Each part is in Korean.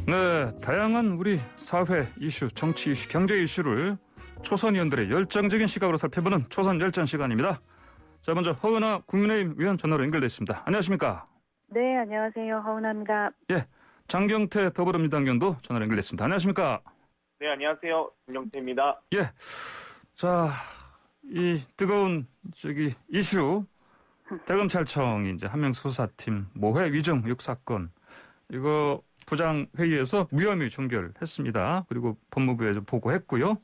네, 다양한 우리 사회 이슈, 정치 이슈, 경제 이슈를 초선 의원들의 열정적인 시각으로 살펴보는 초선 열전 시간입니다. 자, 먼저 허은하 국민의힘 위원 전화로 연결돼 있습니다. 안녕하십니까? 네, 안녕하세요. 허은하입니다. 예, 장경태 더불어민주당 의원도 전화로 연결됐습니다. 안녕하십니까? 네, 안녕하세요. 장경태입니다. 예, 자, 이 뜨거운 이슈, 대검찰청이 이제 한명숙 수사팀 모해 위증 의혹 사건, 이거 부장회의에서 무혐의 종결했습니다. 그리고 법무부에 보고했고요.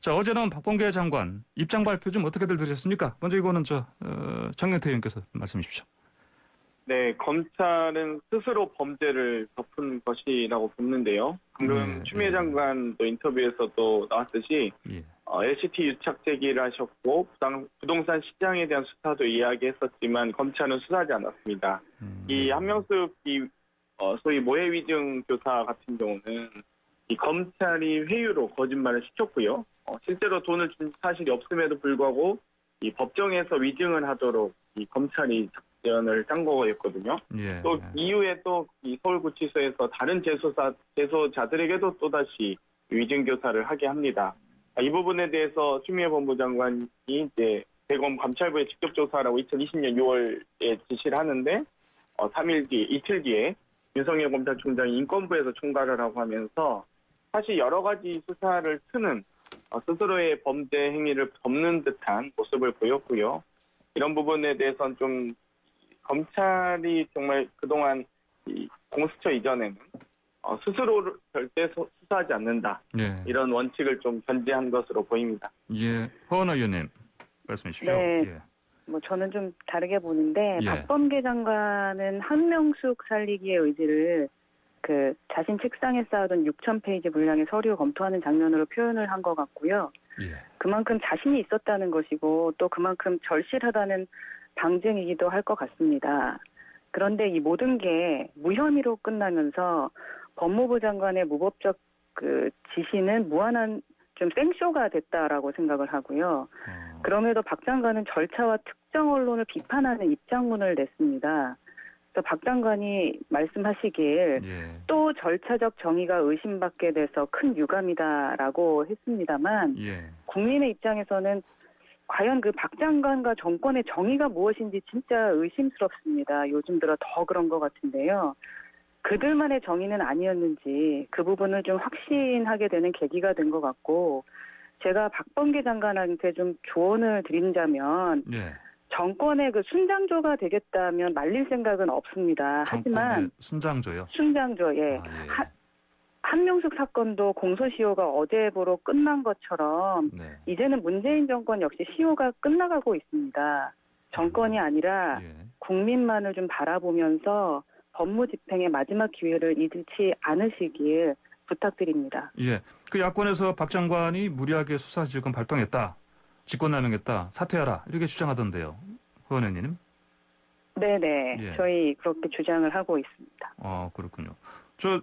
자, 어제 나온 박범계 장관 입장 발표 좀 어떻게들 들으셨습니까? 먼저 이거는 장경태 의원께서 말씀해 주십시오. 네, 검찰은 스스로 범죄를 덮은 것이라고 보는데요. 방금 추미애 장관도 인터뷰에서도 나왔듯이 LCT 유착 제기를 하셨고 부동산 시장에 대한 수사도 이야기했었지만 검찰은 수사하지 않았습니다. 이 한명숙 소위 모해 위증 교사 같은 경우는 이 검찰이 회유로 거짓말을 시켰고요. 실제로 돈을 준 사실이 없음에도 불구하고 이 법정에서 위증을 하도록 이 검찰이 작전을 짠 거였거든요. 예. 또 이후에 또 이 서울구치소에서 다른 재소자들에게도 또다시 위증 교사를 하게 합니다. 이 부분에 대해서 추미애 법무장관이 이제 대검 감찰부에 직접 조사하라고 2020년 6월에 지시를 하는데 3일 뒤 이틀 뒤에 윤석열 검찰총장이 인권부에서 총괄을 하고 하면서 사실 여러 가지 수사를 트는 스스로의 범죄 행위를 덮는 듯한 모습을 보였고요. 이런 부분에 대해서는 좀 검찰이 정말 그동안 이 공수처 이전에는 스스로를 절대 수사하지 않는다. 예. 이런 원칙을 좀 견지한 것으로 보입니다. 예, 허은하 의원님 말씀해 주십시오. 네. 예. 저는 좀 다르게 보는데 예. 박범계 장관은 한명숙 살리기의 의지를 자신 책상에 쌓아둔 6,000페이지 분량의 서류 검토하는 장면으로 표현을 한 것 같고요. 예. 그만큼 자신이 있었다는 것이고 또 그만큼 절실하다는 방증이기도 할 것 같습니다. 그런데 이 모든 게 무혐의로 끝나면서 법무부 장관의 무법적 지시는 무한한 좀 생쇼가 됐다라고 생각을 하고요. 그럼에도 박 장관은 절차와 특정 언론을 비판하는 입장문을 냈습니다. 그래서 박 장관이 말씀하시길 또 절차적 정의가 의심받게 돼서 큰 유감이다라고 했습니다만 국민의 입장에서는 과연 박 장관과 정권의 정의가 무엇인지 진짜 의심스럽습니다. 요즘 들어 더 그런 것 같은데요. 그들만의 정의는 아니었는지 그 부분을 좀 확신하게 되는 계기가 된 것 같고 제가 박범계 장관한테 좀 조언을 드린다면 정권의 순장조가 되겠다면 말릴 생각은 없습니다. 하지만 순장조요? 순장조, 예. 한명숙 사건도 공소시효가 어제부로 끝난 것처럼 이제는 문재인 정권 역시 시효가 끝나가고 있습니다. 정권이 아니라 국민만을 좀 바라보면서 법무 집행의 마지막 기회를 잃지 않으시길 부탁드립니다. 예, 그 야권에서 박 장관이 무리하게 수사지휘권 발동했다, 직권남용했다, 사퇴하라 이렇게 주장하던데요. 허은 의원님? 네네, 저희 그렇게 주장을 하고 있습니다. 그렇군요.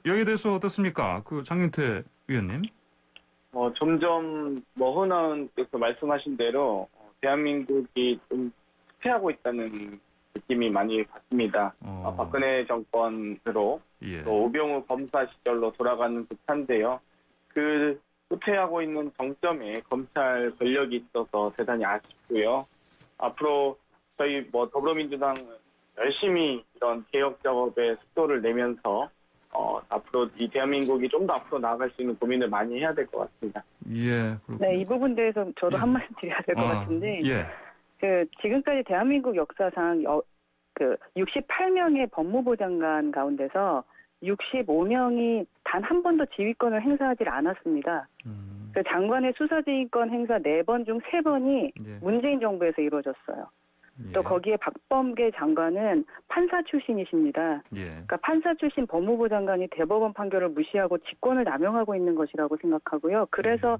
여기에 대해서 어떻습니까? 장경태 의원님? 점점 허은하 의원께서 말씀하신 대로 대한민국이 좀 후퇴하고 있다는 느낌이 많이 받습니다. 박근혜 정권으로 또 오병우 검사 시절로 돌아가는 듯한데요. 그 후퇴하고 있는 정점에 검찰 권력이 있어서 대단히 아쉽고요. 앞으로 저희 더불어민주당은 열심히 이런 개혁 작업에 속도를 내면서 앞으로 이 대한민국이 좀 더 앞으로 나아갈 수 있는 고민을 많이 해야 될 것 같습니다. 예. 그렇군요. 네, 이 부분 대해서 저도 한 말씀 드려야 될 것 같은데. 지금까지 대한민국 역사상 68명의 법무부 장관 가운데서 65명이 단 한 번도 지휘권을 행사하지 않았습니다. 장관의 수사지휘권 행사 4번 중 3번이 문재인 정부에서 이루어졌어요. 또 거기에 박범계 장관은 판사 출신이십니다. 그러니까 판사 출신 법무부 장관이 대법원 판결을 무시하고 직권을 남용하고 있는 것이라고 생각하고요. 그래서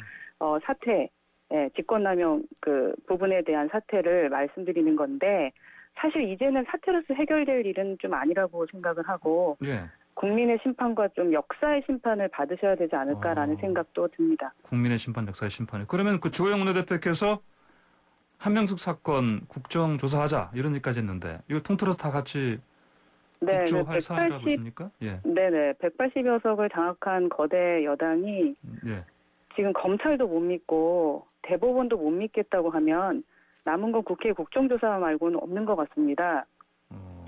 사퇴, 직권남용 부분에 대한 사퇴를 말씀드리는 건데 사실 이제는 사퇴로서 해결될 일은 좀 아니라고 생각을 하고 국민의 심판과 좀 역사의 심판을 받으셔야 되지 않을까라는 생각도 듭니다. 국민의 심판, 역사의 심판. 그러면 주호영 원내대표께서 한명숙 사건 국정조사하자 이런 얘기까지 했는데 이거 통틀어서 다 같이 네, 국조할 사안이라 보십니까? 예. 네네, 180여 석을 장악한 거대 여당이 예. 지금 검찰도 못 믿고 대법원도 못 믿겠다고 하면 남은 건 국회 국정조사 말고는 없는 것 같습니다.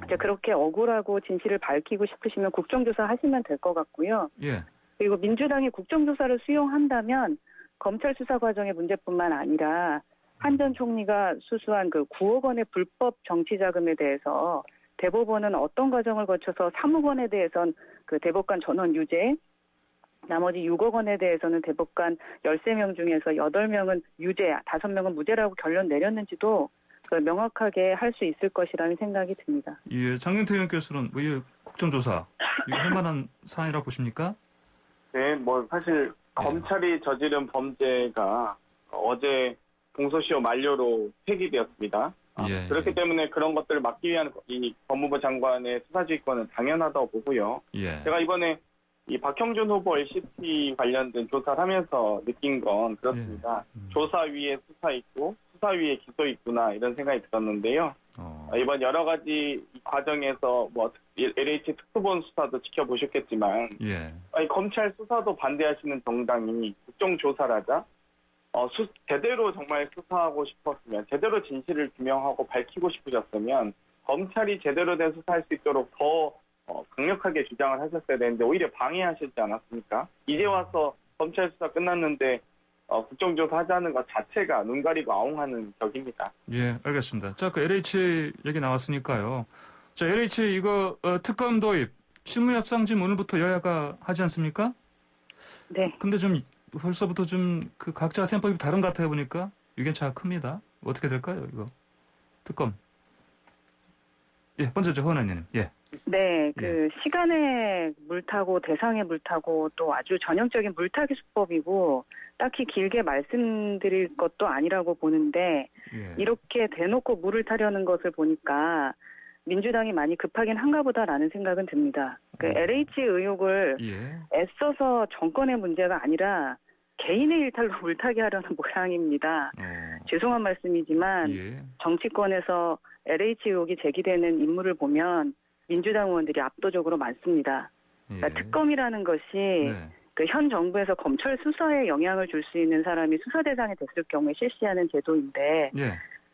이제 그렇게 억울하고 진실을 밝히고 싶으시면 국정조사 하시면 될 것 같고요. 예. 그리고 민주당이 국정조사를 수용한다면 검찰 수사 과정의 문제뿐만 아니라 한 전 총리가 수수한 그 9억 원의 불법 정치 자금에 대해서 대법원은 어떤 과정을 거쳐서 3억 원에 대해선 그 대법관 전원 유죄, 나머지 6억 원에 대해서는 대법관 13명 중에서 8명은 유죄, 5명은 무죄라고 결론 내렸는지도 명확하게 할 수 있을 것이라는 생각이 듭니다. 예, 장경태 의원께서는 이 국정조사 이거 할 만한 사안이라고 보십니까? 네, 뭐 사실 검찰이 저지른 범죄가 어제 공소시효 만료로 폐기되었습니다. 예, 그렇기 때문에 그런 것들을 막기 위한 이 법무부 장관의 수사지휘권은 당연하다고 보고요. 예. 제가 이번에 이 박형준 후보 LCT 관련된 조사를 하면서 느낀 건 그렇습니다. 조사 위에 수사 있고 수사 위에 기소 있구나 이런 생각이 들었는데요. 이번 여러 가지 과정에서 뭐 LH 특수본 수사도 지켜보셨겠지만 예. 아니, 검찰 수사도 반대하시는 정당이 국정조사를 하자 제대로 정말 수사하고 싶었으면 제대로 진실을 규명하고 밝히고 싶으셨으면 검찰이 제대로 된 수사할 수 있도록 더 강력하게 주장을 하셨어야 되는데 오히려 방해하시지 않았습니까? 이제 와서 검찰 수사 끝났는데 국정조사 하자는 것 자체가 눈 가리고 아웅하는 격입니다. 예, 알겠습니다. 자, 그 LH 얘기 나왔으니까요. 자, LH 이거 특검 도입 실무 협상진 오늘부터 여야가 하지 않습니까? 네. 근데 좀 벌써부터 좀 그 각자 셈법이 다른 것 같아요 보니까 의견차가 큽니다. 어떻게 될까요, 이거 특검? 예, 먼저죠, 허은 의원님. 예. 네, 시간에 물타고 대상에 물타고 또 아주 전형적인 물타기 수법이고 딱히 길게 말씀드릴 것도 아니라고 보는데 예. 이렇게 대놓고 물을 타려는 것을 보니까 민주당이 많이 급하긴 한가 보다라는 생각은 듭니다. LH 의혹을 애써서 정권의 문제가 아니라 개인의 일탈로 물타기 하려는 모양입니다. 죄송한 말씀이지만 정치권에서 LH 의혹이 제기되는 인물을 보면 민주당 의원들이 압도적으로 많습니다. 그러니까 특검이라는 것이 그 현 정부에서 검찰 수사에 영향을 줄 수 있는 사람이 수사 대상이 됐을 경우에 실시하는 제도인데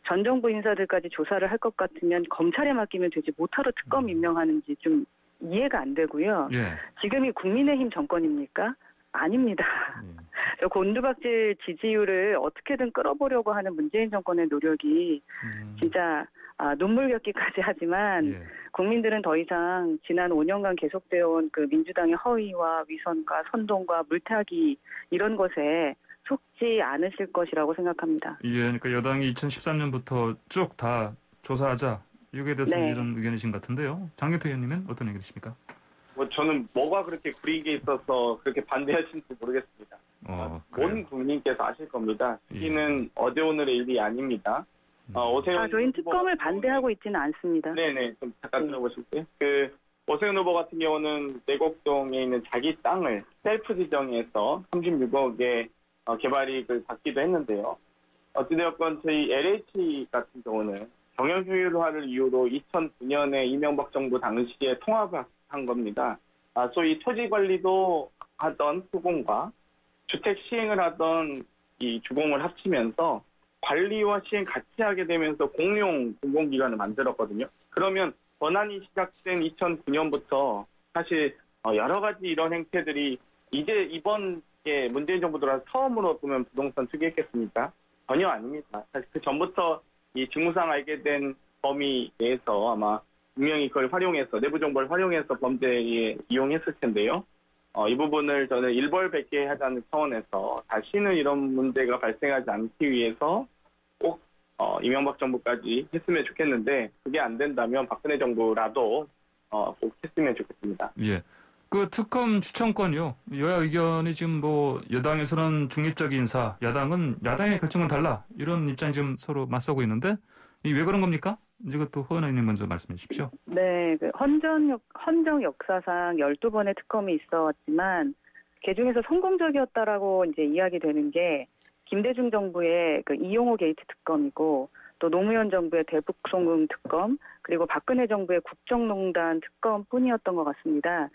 전 정부 인사들까지 조사를 할 것 같으면 검찰에 맡기면 되지 못하러 특검 임명하는지 좀 이해가 안 되고요. 지금이 국민의힘 정권입니까? 아닙니다. 곤두박질 지지율을 어떻게든 끌어보려고 하는 문재인 정권의 노력이 진짜 눈물겹기까지 하지만 국민들은 더 이상 지난 5년간 계속되어 온 그 민주당의 허위와 위선과 선동과 물타기 이런 것에 속지 않으실 것이라고 생각합니다. 예, 그러니까 여당이 2013년부터 쭉 다 조사하자 이거에 대해서 이런 의견이신 것 같은데요. 장경태 의원님은 어떤 의견이십니까? 저는 뭐가 그렇게 불이익에 있어서 그렇게 반대하시는지 모르겠습니다. 온 국민께서 아실 겁니다. 특히는 어제 오늘의 일이 아닙니다. 저희는 특검을 반대하고 있지는 않습니다. 네네, 좀 잠깐 들어보실게요. 오세훈 후보 같은 경우는 내곡동에 있는 자기 땅을 셀프 지정해서 36억의 개발이익을 받기도 했는데요. 어찌되었건 저희 LH 같은 경우는 경영 효율화를 이유로 2009년에 이명박 정부 당시에 통합을 한 겁니다. 소위 토지 관리도 하던 수공과 주택 시행을 하던 이 주공을 합치면서 관리와 시행 같이 하게 되면서 공용 공공기관을 만들었거든요. 그러면 권한이 시작된 2009년부터 사실 여러 가지 이런 행태들이 이제 이번 문재인 정부 들어서 처음으로 보면 부동산 투기했겠습니까? 전혀 아닙니다. 사실 그 전부터 이 직무상 알게 된 범위 내에서 아마 분명히 그걸 활용해서 내부 정보를 활용해서 범죄에 이용했을 텐데요. 이 부분을 저는 일벌백계 하자는 차원에서 다시는 이런 문제가 발생하지 않기 위해서 꼭 이명박 정부까지 했으면 좋겠는데 그게 안 된다면 박근혜 정부라도 꼭 했으면 좋겠습니다. 예. 그 특검 추천권이요. 여야 의견이 지금 뭐 여당에서는 중립적 인사, 야당은 야당의 결정은 달라 이런 입장이 지금 서로 맞서고 있는데 왜 그런 겁니까? 이것도 허은 의원님 먼저 말씀해 주십시오. 네, 헌정 역사상 12번의 특검이 있어왔지만 그중에서 성공적이었다라고 이제 이야기되는 게 김대중 정부의 그 이용호 게이트 특검이고 또 노무현 정부의 대북송금 특검, 그리고 박근혜 정부의 국정농단 특검뿐이었던 것 같습니다.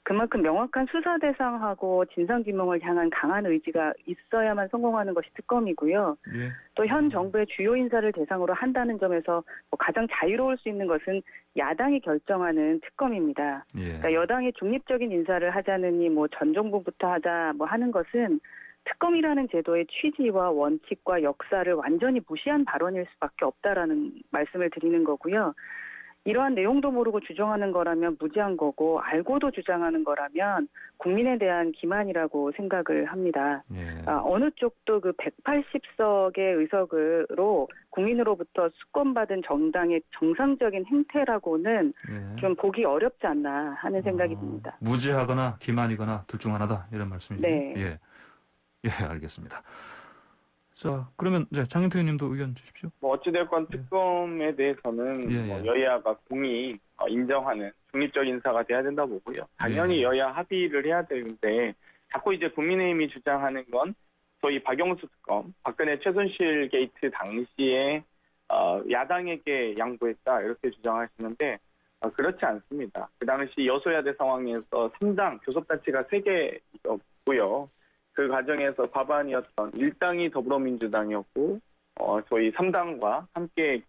그만큼 명확한 수사 대상하고 진상규명을 향한 강한 의지가 있어야만 성공하는 것이 특검이고요. 예. 또 현 정부의 주요 인사를 대상으로 한다는 점에서 가장 자유로울 수 있는 것은 야당이 결정하는 특검입니다. 예. 그러니까 여당이 중립적인 인사를 하자느니 전 정부부터 하자 하는 것은 특검이라는 제도의 취지와 원칙과 역사를 완전히 무시한 발언일 수밖에 없다라는 말씀을 드리는 거고요. 이러한 내용도 모르고 주장하는 거라면 무지한 거고 알고도 주장하는 거라면 국민에 대한 기만이라고 생각을 합니다. 예. 어느 쪽도 그 180석의 의석으로 국민으로부터 수권받은 정당의 정상적인 행태라고는 예. 좀 보기 어렵지 않나 하는 생각이 듭니다. 무지하거나 기만이거나 둘 중 하나다 이런 말씀이죠. 네. 예. 예, 알겠습니다. 자, 그러면 이제 장윤태 의원님도 의견 주십시오. 어찌됐건 특검에 대해서는 예. 여야가 공히 인정하는 중립적 인사가 돼야 된다 보고요. 당연히 여야 합의를 해야 되는데 자꾸 이제 국민의힘이 주장하는 건 소위 박영수 특검, 박근혜 최순실 게이트 당시에 야당에게 양보했다 이렇게 주장하시는데 그렇지 않습니다. 그 당시 여소야대 상황에서 3당 교섭단체가 3개였고요. 그 과정에서 과반이었던 1당이 더불어민주당이었고 저희 3당과 함께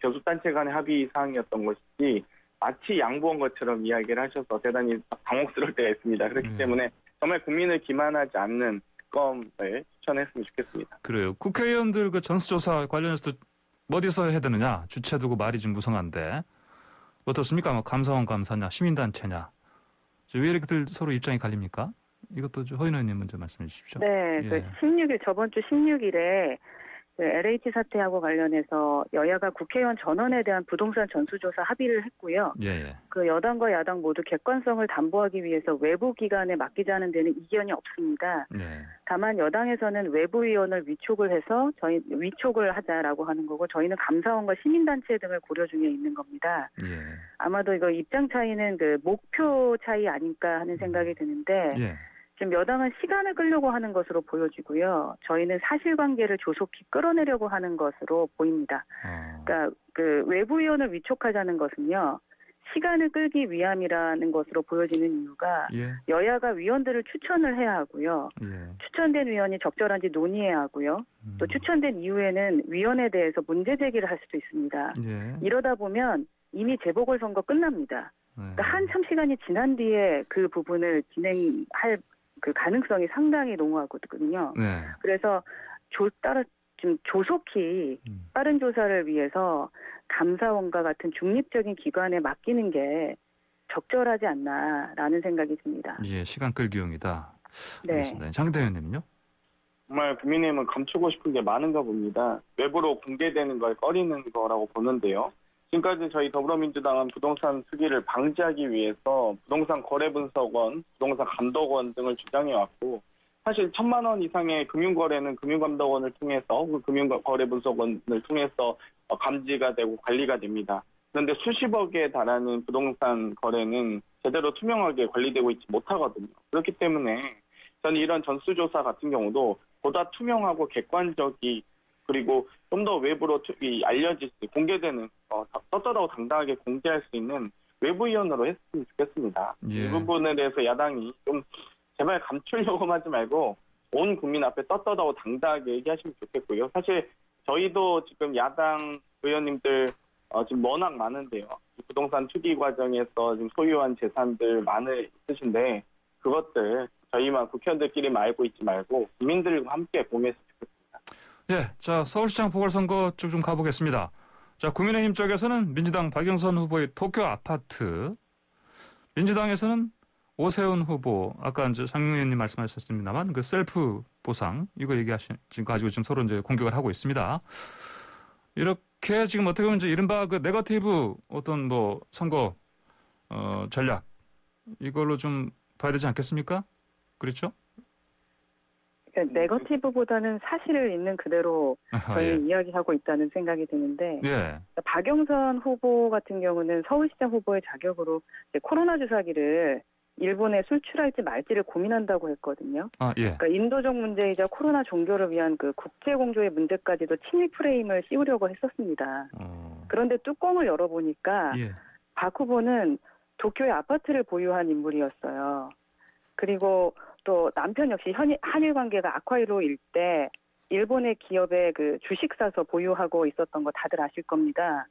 교섭단체 간의 합의 사항이었던 것이지 마치 양보한 것처럼 이야기를 하셔서 대단히 당혹스러울 때가 있습니다. 그렇기 때문에 정말 국민을 기만하지 않는 특검을 추천했으면 좋겠습니다. 그래요. 국회의원들 그 전수조사 관련해서 어디서 해야 되느냐 주체 두고 말이 좀 무성한데 어떻습니까? 감사원 감사냐 시민단체냐 왜 이렇게들 서로 입장이 갈립니까? 이것도 허인 의원님 먼저 말씀해 주십시오. 네, 예. 16일 저번 주 16일에 LH 사태하고 관련해서 여야가 국회의원 전원에 대한 부동산 전수조사 합의를 했고요. 예. 그 여당과 야당 모두 객관성을 담보하기 위해서 외부 기관에 맡기자는 데는 이견이 없습니다. 예. 다만 여당에서는 외부위원을 위촉을 해서 위촉을 하자라고 하는 거고 저희는 감사원과 시민단체 등을 고려 중에 있는 겁니다. 예. 아마도 이거 입장 차이는 그 목표 차이 아닐까 하는 생각이 드는데 예. 지금 여당은 시간을 끌려고 하는 것으로 보여지고요. 저희는 사실관계를 조속히 끌어내려고 하는 것으로 보입니다. 그러니까 그 외부위원을 위촉하자는 것은요. 시간을 끌기 위함이라는 것으로 보여지는 이유가 예. 여야가 위원들을 추천을 해야 하고요. 예. 추천된 위원이 적절한지 논의해야 하고요. 또 추천된 이후에는 위원에 대해서 문제 제기를 할 수도 있습니다. 예. 이러다 보면 이미 재보궐선거 끝납니다. 그러니까 한참 시간이 지난 뒤에 그 부분을 진행할 그 가능성이 상당히 농후하거든요. 네. 그래서 좀 조속히 빠른 조사를 위해서 감사원과 같은 중립적인 기관에 맡기는 게 적절하지 않나라는 생각이 듭니다. 예, 시간 끌기용이다. 네. 알겠습니다. 장대 의원님은요? 정말 국민의힘은 감추고 싶은 게 많은가 봅니다. 외부로 공개되는 걸 꺼리는 거라고 보는데요. 지금까지 저희 더불어민주당은 부동산 투기를 방지하기 위해서 부동산 거래분석원, 부동산 감독원 등을 주장해왔고 사실 1,000만 원 이상의 금융거래는 금융감독원을 통해서 그 금융거래분석원을 통해서 감지가 되고 관리가 됩니다. 그런데 수십억에 달하는 부동산 거래는 제대로 투명하게 관리되고 있지 못하거든요. 그렇기 때문에 저는 이런 전수조사 같은 경우도 보다 투명하고 객관적이 그리고 좀 더 외부로 알려질 수, 공개되는, 떳떳하고 당당하게 공개할 수 있는 외부위원으로 했으면 좋겠습니다. 예. 이 부분에 대해서 야당이 좀 제발 감추려고 하지 말고 온 국민 앞에 떳떳하고 당당하게 얘기하시면 좋겠고요. 사실 저희도 지금 야당 의원님들 지금 워낙 많은데요. 부동산 투기 과정에서 지금 소유한 재산들 많이 있으신데 그것들 저희만 국회의원들끼리만 알고 있지 말고 국민들과 함께 공유했으면 좋겠습니다. 예, 자 서울시장 보궐선거 쪽 좀 가보겠습니다. 자 국민의힘 쪽에서는 민주당 박영선 후보의 도쿄 아파트, 민주당에서는 오세훈 후보, 아까 이제 장윤 의원님 말씀하셨습니다만 그 셀프 보상 이거 지금 가지고 지금 서로 이제 공격을 하고 있습니다. 이렇게 지금 어떻게 보면 이제 이른바 그 네거티브 어떤 뭐 선거 전략 이걸로 좀 봐야 되지 않겠습니까? 그렇죠? 네거티브보다는 사실을 있는 그대로 저희는 이야기하고 있다는 생각이 드는데 박영선 후보 같은 경우는 서울시장 후보의 자격으로 코로나 주사기를 일본에 수출할지 말지를 고민한다고 했거든요. 아, 예. 그러니까 인도적 문제이자 코로나 종교를 위한 그 국제 공조의 문제까지도 친일 프레임을 씌우려고 했었습니다. 그런데 뚜껑을 열어보니까 예. 박 후보는 도쿄의 아파트를 보유한 인물이었어요. 그리고 또 남편 역시 한일 관계가 악화로 일 때 일본의 기업에 그 주식 사서 보유하고 있었던 거 다들 아실 겁니다.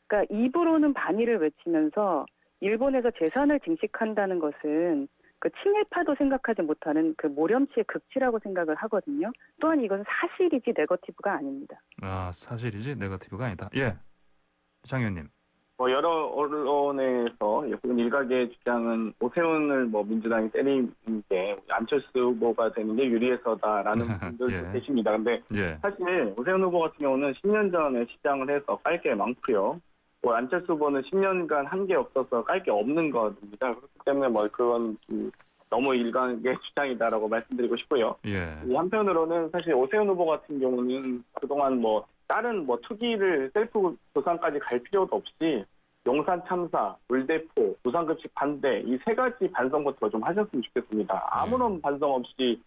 그러니까 입으로는 반일을 외치면서 일본에서 재산을 증식한다는 것은 그 친일파도 생각하지 못하는 그 모렴치의 극치라고 생각을 하거든요. 또한 이건 사실이지 네거티브가 아닙니다. 아, 사실이지 네거티브가 아니다. 예. 장 의원님. 여러 언론에서 혹은 일각의 주장은 오세훈을 민주당이 때리는 게 안철수 후보가 되는 게 유리해서다라는 분들도 예. 계십니다. 근데 예. 사실 오세훈 후보 같은 경우는 10년 전에 시장을 해서 깔 게 많고요. 안철수 후보는 10년간 한 게 없어서 깔 게 없는 겁니다. 그렇기 때문에 그건 너무 일각의 주장이다라고 말씀드리고 싶고요. 예. 한편으로는 사실 오세훈 후보 같은 경우는 그동안 다른 투기를 셀프 보상까지 갈 필요도 없이 용산 참사, 물대포, 무상급식 반대 이 세 가지 반성부터 좀 하셨으면 좋겠습니다. 아무런 반성 없이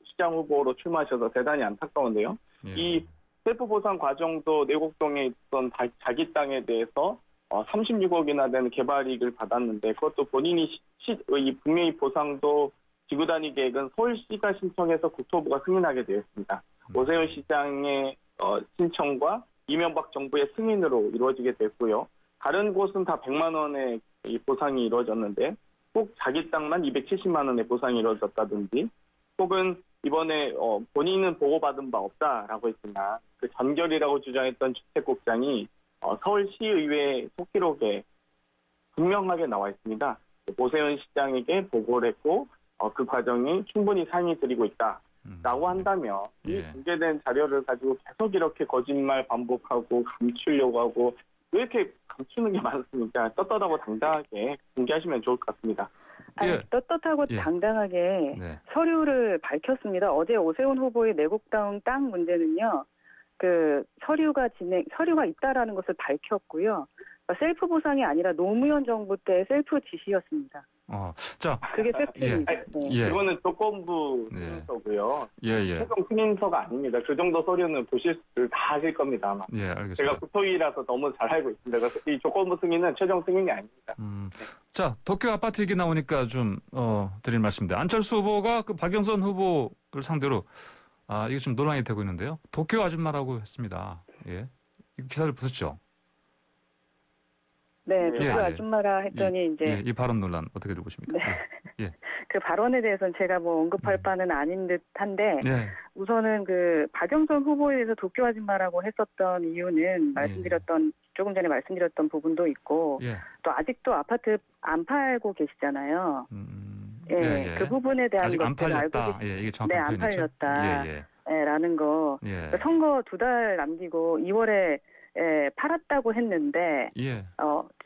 시장 후보로 출마하셔서 대단히 안타까운데요. 예. 이 셀프 보상 과정도 내곡동에 있던 자기 땅에 대해서 36억이나 되는 개발 이익을 받았는데 그것도 본인이 분명히 보상도 지구단위 계획은 서울시가 신청해서 국토부가 승인하게 되어 있습니다. 오세훈 시장의 신청과 이명박 정부의 승인으로 이루어지게 됐고요. 다른 곳은 다 100만 원의 보상이 이루어졌는데 꼭 자기 땅만 270만 원의 보상이 이루어졌다든지 혹은 이번에 본인은 보고받은 바 없다라고 했지만 그 전결이라고 주장했던 주택국장이 서울시의회 속기록에 분명하게 나와 있습니다. 오세훈 시장에게 보고를 했고 그 과정이 충분히 상의 드리고 있다라고 한다면 이 공개된 자료를 가지고 계속 이렇게 거짓말 반복하고 감추려고 하고 왜 이렇게 감추는 게 많습니까? 떳떳하고 당당하게 공개하시면 좋을 것 같습니다. 아니, 떳떳하고 당당하게 서류를 밝혔습니다. 어제 오세훈 후보의 내곡동 땅 문제는요. 그 서류가 있다라는 것을 밝혔고요. 셀프 보상이 아니라 노무현 정부 때 셀프 지시였습니다. 자, 그게 팩트입니다. 그거는 조건부 승인서고요. 최종 승인서가 아닙니다. 그 정도 서류는 보실 수 다 하실 겁니다. 아마. 예, 알겠습니다. 제가 국토위라서 너무 잘 알고 있습니다. 그래서 이 조건부 승인은 최종 승인이 아닙니다. 자, 도쿄 아파트 얘기 나오니까 좀 드릴 말씀인데 안철수 후보가 그 박영선 후보를 상대로 이게 좀 논란이 되고 있는데요. 도쿄 아줌마라고 했습니다. 예, 이 기사를 보셨죠? 네, 도쿄 아줌마라 했더니 이제 이 발언 논란 어떻게 보십니까? 네. 그 발언에 대해서는 제가 언급할 바는 아닌 듯한데 우선은 그 박영선 후보에 대해서 도쿄 아줌마라고 했었던 이유는 조금 전에 말씀드렸던 부분도 있고 또 아직도 아파트 안 팔고 계시잖아요. 그 부분에 대한 아직 안 것들을 알고 팔렸다. 이게 정확한 안 표현이죠. 팔렸다. 라는 거. 그러니까 선거 2달 남기고 2월에 팔았다고 했는데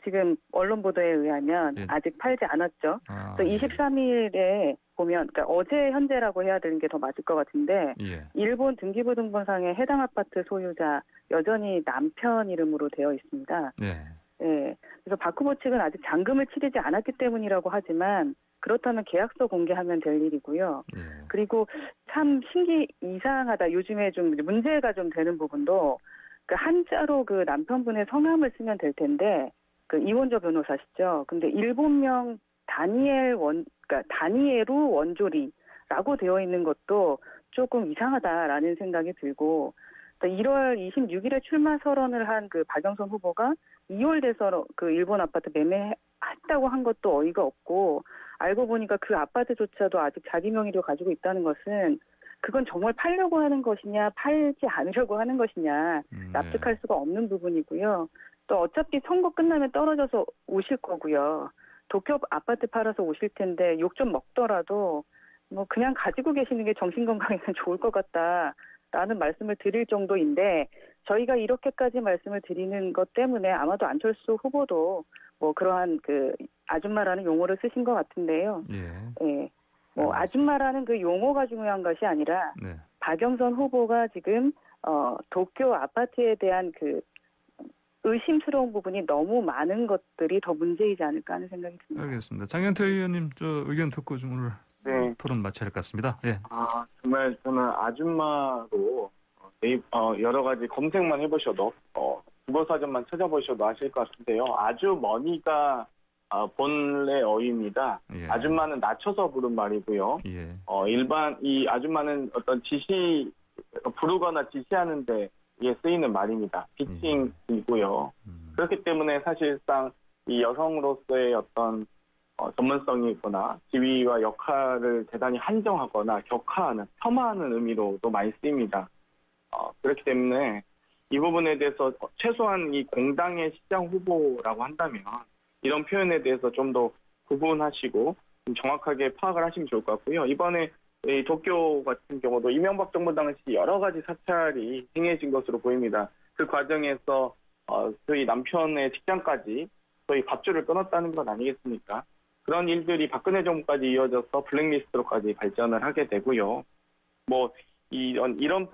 지금 언론 보도에 의하면 아직 팔지 않았죠. 그래서 23일에 보면 그러니까 어제 현재라고 해야 되는 게 더 맞을 것 같은데 일본 등기부등본상에 해당 아파트 소유자 여전히 남편 이름으로 되어 있습니다. 그래서 박 후보 측은 아직 잔금을 치르지 않았기 때문이라고 하지만 그렇다면 계약서 공개하면 될 일이고요. 그리고 참 이상하다. 요즘에 좀 문제가 좀 되는 부분도 그 한자로 그 남편분의 성함을 쓰면 될 텐데 그 이원조 변호사시죠. 근데 일본명 그러니까 다니에루 원조리라고 되어 있는 것도 조금 이상하다라는 생각이 들고 1월 26일에 출마 선언을 한 그 박영선 후보가 2월 돼서 그 일본 아파트 매매했다고 한 것도 어이가 없고 알고 보니까 그 아파트조차도 아직 자기 명의로 가지고 있다는 것은 그건 정말 팔려고 하는 것이냐 팔지 않으려고 하는 것이냐 납득할 수가 없는 부분이고요. 또 어차피 선거 끝나면 떨어져서 오실 거고요. 도쿄 아파트 팔아서 오실 텐데 욕 좀 먹더라도 그냥 가지고 계시는 게 정신건강에는 좋을 것 같다라는 말씀을 드릴 정도인데 저희가 이렇게까지 말씀을 드리는 것 때문에 아마도 안철수 후보도 그러한 그 아줌마라는 용어를 쓰신 것 같은데요. 아줌마라는 그 용어가 중요한 것이 아니라 박영선 후보가 지금 도쿄 아파트에 대한 그 의심스러운 부분이 너무 많은 것들이 더 문제이지 않을까 하는 생각이 듭니다. 알겠습니다. 장경태 의원님 저 의견 듣고 좀 오늘 네. 토론 마쳐야 할 것 같습니다. 예. 정말 저는 아줌마로 여러 가지 검색만 해보셔도 국어사전만 찾아보셔도 아실 것 같은데요. 아주머니가 본래 어휘입니다. 예. 아줌마는 낮춰서 부른 말이고요. 예. 일반 이 아줌마는 어떤 부르거나 지시하는 데 쓰이는 말입니다. 피칭이고요. 그렇기 때문에 사실상 이 여성으로서의 어떤 전문성이 있거나 지위와 역할을 대단히 한정하거나 격하하는, 폄하하는 의미로도 많이 쓰입니다. 그렇기 때문에 이 부분에 대해서 최소한 이 공당의 시장 후보라고 한다면 이런 표현에 대해서 좀 더 구분하시고 좀 정확하게 파악을 하시면 좋을 것 같고요. 이번에 이 도쿄 같은 경우도 이명박 정부 당시 여러 가지 사찰이 행해진 것으로 보입니다. 그 과정에서 저희 남편의 직장까지 저희 밥줄을 끊었다는 건 아니겠습니까? 그런 일들이 박근혜 정부까지 이어져서 블랙리스트로까지 발전을 하게 되고요. 이런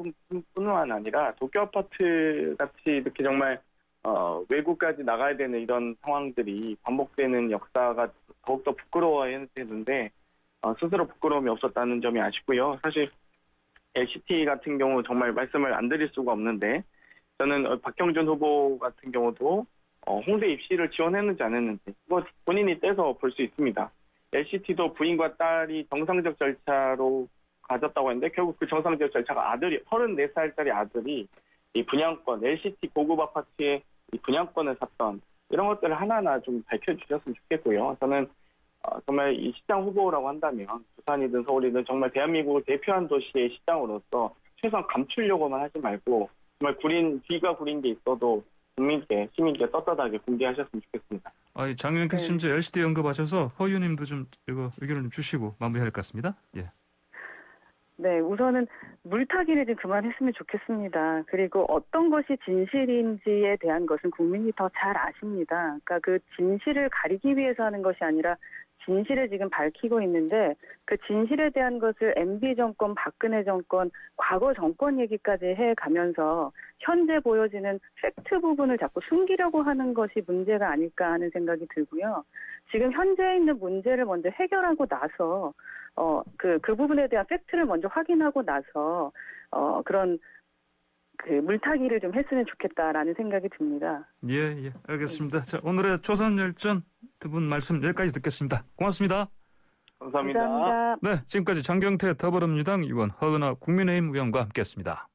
뿐만 아니라 도쿄 아파트 같이 이렇게 정말 외국까지 나가야 되는 이런 상황들이 반복되는 역사가 더욱더 부끄러워야 되는데 스스로 부끄러움이 없었다는 점이 아쉽고요. 사실 LCT 같은 경우 정말 말씀을 안 드릴 수가 없는데 저는 박형준 후보 같은 경우도 홍대 입시를 지원했는지 안 했는지 그거 본인이 떼서 볼 수 있습니다. LCT도 부인과 딸이 정상적 절차로 가졌다고 했는데 결국 그 정상적 절차가 34살짜리 아들이 이 분양권, LCT 고급 아파트의 이 분양권을 샀던 이런 것들을 하나하나 좀 밝혀주셨으면 좋겠고요. 저는 정말 이 시장 후보라고 한다면 부산이든 서울이든 정말 대한민국을 대표한 도시의 시장으로서 최소한 감추려고만 하지 말고 정말 뒤가 구린 게 있어도 국민께, 시민께 떳떳하게 공개하셨으면 좋겠습니다. 장경태 씨 이제 LCT 언급하셔서 허 의원님도 좀 이거 의견을 좀 주시고 마무리할 것 같습니다. 예. 네, 우선은 물타기를 좀 그만했으면 좋겠습니다. 그리고 어떤 것이 진실인지에 대한 것은 국민이 더 잘 아십니다. 그러니까 그 진실을 가리기 위해서 하는 것이 아니라 진실을 지금 밝히고 있는데 그 진실에 대한 것을 MB 정권, 박근혜 정권, 과거 정권 얘기까지 해가면서 현재 보여지는 팩트 부분을 자꾸 숨기려고 하는 것이 문제가 아닐까 하는 생각이 들고요. 지금 현재 있는 문제를 먼저 해결하고 나서 그 부분에 대한 팩트를 먼저 확인하고 나서 그런 그 물타기를 좀 했으면 좋겠다라는 생각이 듭니다. 예, 알겠습니다. 자, 오늘의 조선열전 두 분 말씀 여기까지 듣겠습니다. 고맙습니다. 감사합니다. 감사합니다. 네, 지금까지 장경태 더불어민주당 의원, 허은하 국민의힘 의원과 함께했습니다.